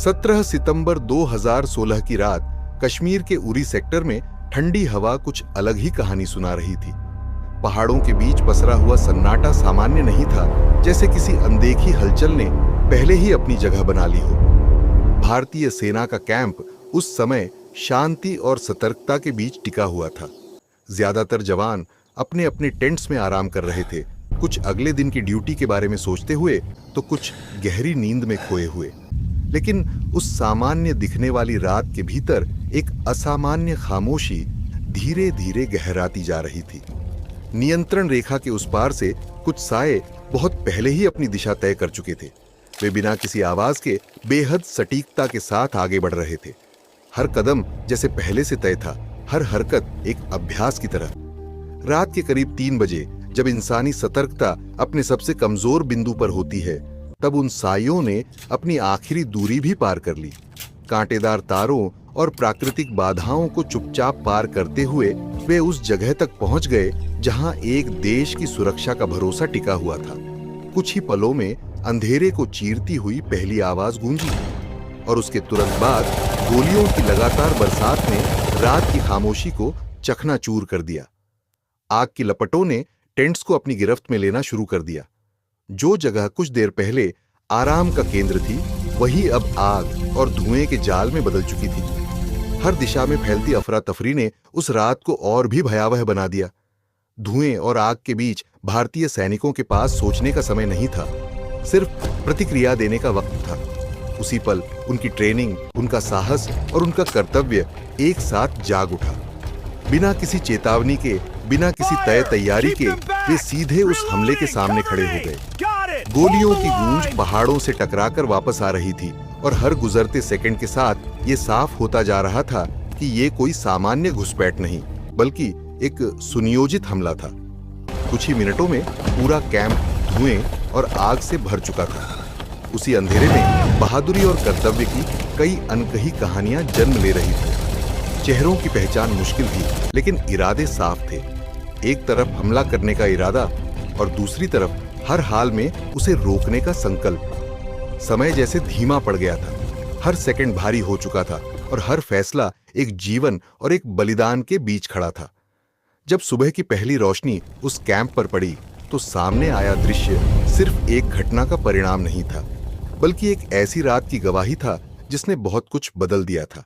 17 सितंबर 2016 की रात कश्मीर के उरी सेक्टर में ठंडी हवा कुछ अलग ही कहानी सुना रही थी। पहाड़ों के बीच पसरा हुआ सन्नाटा सामान्य नहीं था, जैसे किसी अनदेखी हलचल ने पहले ही अपनी जगह बना ली हो। भारतीय सेना का कैंप उस समय शांति और सतर्कता के बीच टिका हुआ था। ज्यादातर जवान अपने अपने टेंट्स में आराम कर रहे थे, कुछ अगले दिन की ड्यूटी के बारे में सोचते हुए तो कुछ गहरी नींद में खोए हुए। लेकिन उस सामान्य दिखने वाली रात के भीतर एक असामान्य खामोशी धीरे धीरे गहराती जा रही थी। नियंत्रण रेखा के उस पार से कुछ साए बहुत पहले ही अपनी दिशा तय कर चुके थे। वे बिना किसी आवाज के बेहद सटीकता के साथ आगे बढ़ रहे थे। हर कदम जैसे पहले से तय था, हर हरकत एक अभ्यास की तरह। रात के करीब 3 बजे जब इंसानी सतर्कता अपने सबसे कमजोर बिंदु पर होती है, तब उन साइयों ने अपनी आखिरी दूरी भी पार कर ली। कांटेदार तारों और प्राकृतिक बाधाओं को चुपचाप पार करते हुए वे उस जगह तक पहुंच गए जहां एक देश की सुरक्षा का भरोसा टिका हुआ था। कुछ ही पलों में अंधेरे को चीरती हुई पहली आवाज गूंजी और उसके तुरंत बाद गोलियों की लगातार बरसात ने रात की खामोशी को चकनाचूर कर दिया। आग की लपटों ने टेंट्स को अपनी गिरफ्त में लेना शुरू कर दिया। जो जगह कुछ देर पहले आराम का केंद्र थी, वही अब आग और धुएं के जाल में बदल चुकी थी। हर दिशा में फैलती अफरा तफरी ने उस रात को और भी भयावह बना दिया। धुएं और आग के बीच भारतीय सैनिकों के पास सोचने का समय नहीं था, सिर्फ प्रतिक्रिया देने का वक्त था। उसी पल उनकी ट्रेनिंग, उनका साहस और उनका कर्तव्य एक साथ जाग उठा। बिना किसी चेतावनी के, बिना किसी तय तैयारी के वे सीधे उस हमले के सामने खड़े हो गए। गोलियों की गूंज पहाड़ों से टकराकर वापस आ रही थी और हर गुजरते सेकंड के साथ ये साफ होता जा रहा था कि ये कोई सामान्य घुसपैठ नहीं, बल्कि एक सुनियोजित हमला था। कुछ ही मिनटों में पूरा कैंप धुएं और आग से भर चुका था। उसी अंधेरे में बहादुरी और कर्तव्य की कई अनकही कहानियां जन्म ले रही थी। चेहरों की पहचान मुश्किल थी, लेकिन इरादे साफ थे। एक तरफ हमला करने का इरादा और दूसरी तरफ हर हाल में उसे रोकने का संकल्प। समय जैसे धीमा पड़ गया था, हर सेकंड भारी हो चुका था और हर फैसला एक जीवन और एक बलिदान के बीच खड़ा था। जब सुबह की पहली रोशनी उस कैंप पर पड़ी, तो सामने आया दृश्य सिर्फ एक घटना का परिणाम नहीं था, बल्कि एक ऐसी रात की गवाही था जिसने बहुत कुछ बदल दिया था।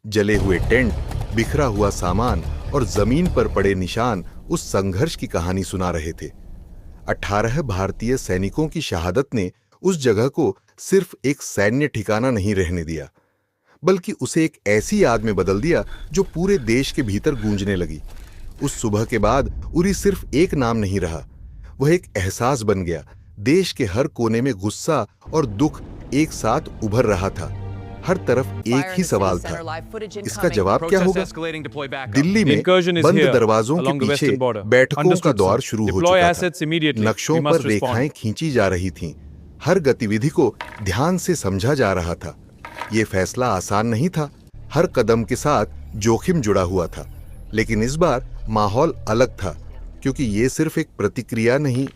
जले हुए टेंट, बिखरा हुआ सामान और जमीन पर पड़े निशान उस संघर्ष की कहानी सुना रहे थे। 18 भारतीय सैनिकों की शहादत ने उस जगह को सिर्फ एक सैन्य ठिकाना नहीं रहने दिया, बल्कि उसे एक ऐसी याद में बदल दिया जो पूरे देश के भीतर गूंजने लगी। उस सुबह के बाद उरी सिर्फ एक नाम नहीं रहा, वह एक एहसास बन गया। देश के हर कोने में गुस्सा और दुख एक साथ उभर रहा था। हर तरफ एक ही सवाल था, इसका जवाब क्या होगा? दिल्ली में बंद दरवाजों के पीछे बैठकों का दौर शुरू हो चुका था। नक्शों पर रेखाएं खींची जा रही थीं। हर गतिविधि को ध्यान से समझा जा रहा था। यह फैसला आसान नहीं था, हर कदम के साथ जोखिम जुड़ा हुआ था। लेकिन इस बार माहौल अलग था, क्योंकि ये सिर्फ एक प्रतिक्रिया नहीं,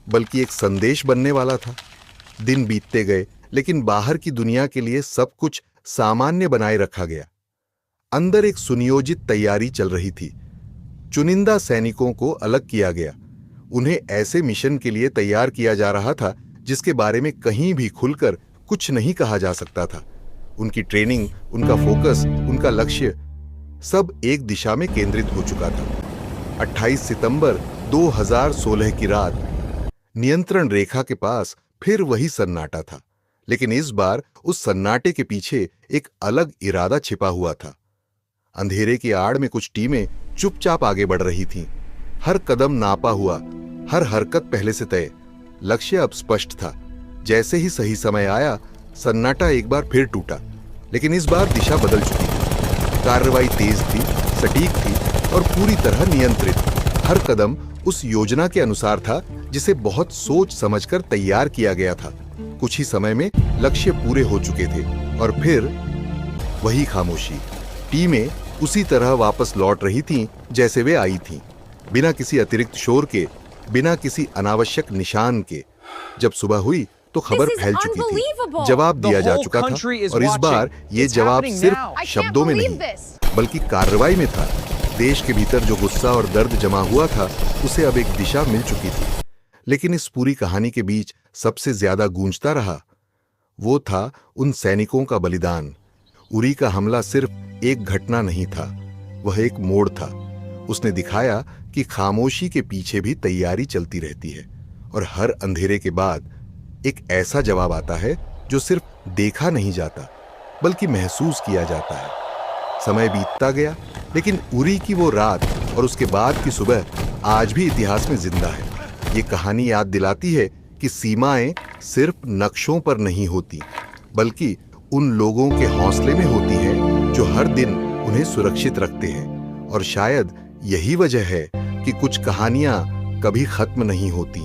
बल्कि एक संदेश बनने वाला था। दिन बीतते गए, लेकिन बाहर की दुनिया के लिए सब कुछ सामान्य बनाए रखा गया। अंदर एक सुनियोजित तैयारी चल रही थी। चुनिंदा सैनिकों को अलग किया गया। उन्हें ऐसे मिशन के लिए तैयार किया जा रहा था जिसके बारे में कहीं भी खुलकर कुछ नहीं कहा जा सकता था। उनकी ट्रेनिंग, उनका फोकस, उनका लक्ष्य सब एक दिशा में केंद्रित हो चुका था। 28 सितंबर 2016 की रात नियंत्रण रेखा के पास फिर वही सन्नाटा था, लेकिन इस बार उस सन्नाटे के पीछे एक अलग इरादा छिपा हुआ था। अंधेरे की आड़ में कुछ टीमें चुपचाप आगे बढ़ रही थीं। हर कदम नापा हुआ, हर हरकत पहले से तय। लक्ष्य अब स्पष्ट था। जैसे ही सही समय आया, सन्नाटा एक बार फिर टूटा, लेकिन इस बार दिशा बदल चुकी थी। कार्रवाई तेज थी, सटीक थी और पूरी तरह नियंत्रित। हर कदम उस योजना के अनुसार था जिसे बहुत सोच समझकर तैयार किया गया था। कुछ ही समय में लक्ष्य पूरे हो चुके थे और फिर वही खामोशी। टीमें उसी तरह वापस लौट रही थीं जैसे वे आई थीं, बिना किसी अतिरिक्त शोर के, बिना किसी अनावश्यक निशान के। जब सुबह हुई तो खबर फैल चुकी थी। जवाब दिया जा चुका था और इस बार ये जवाब सिर्फ शब्दों में नहीं बल्कि कार्रवाई में था। देश के भीतर जो गुस्सा और दर्द जमा हुआ था उसे अब एक दिशा मिल चुकी थी। लेकिन इस पूरी कहानी के बीच सबसे ज्यादा गूंजता रहा वो था उन सैनिकों का बलिदान। उरी का हमला सिर्फ एक घटना नहीं था, वह एक मोड़ था। उसने दिखाया कि खामोशी के पीछे भी तैयारी चलती रहती है और हर अंधेरे के बाद एक ऐसा जवाब आता है जो सिर्फ देखा नहीं जाता बल्कि महसूस किया जाता है। समय बीतता गया लेकिन उरी की वो रात और उसके बाद की सुबह आज भी इतिहास में जिंदा है। ये कहानी याद दिलाती है कि सीमाएं सिर्फ नक्शों पर नहीं होती बल्कि उन लोगों के हौसले में होती हैं जो हर दिन उन्हें सुरक्षित रखते हैं। और शायद यही वजह है कि कुछ कहानियां कभी खत्म नहीं होती,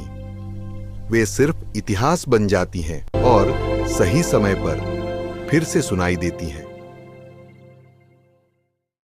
वे सिर्फ इतिहास बन जाती हैं और सही समय पर फिर से सुनाई देती हैं।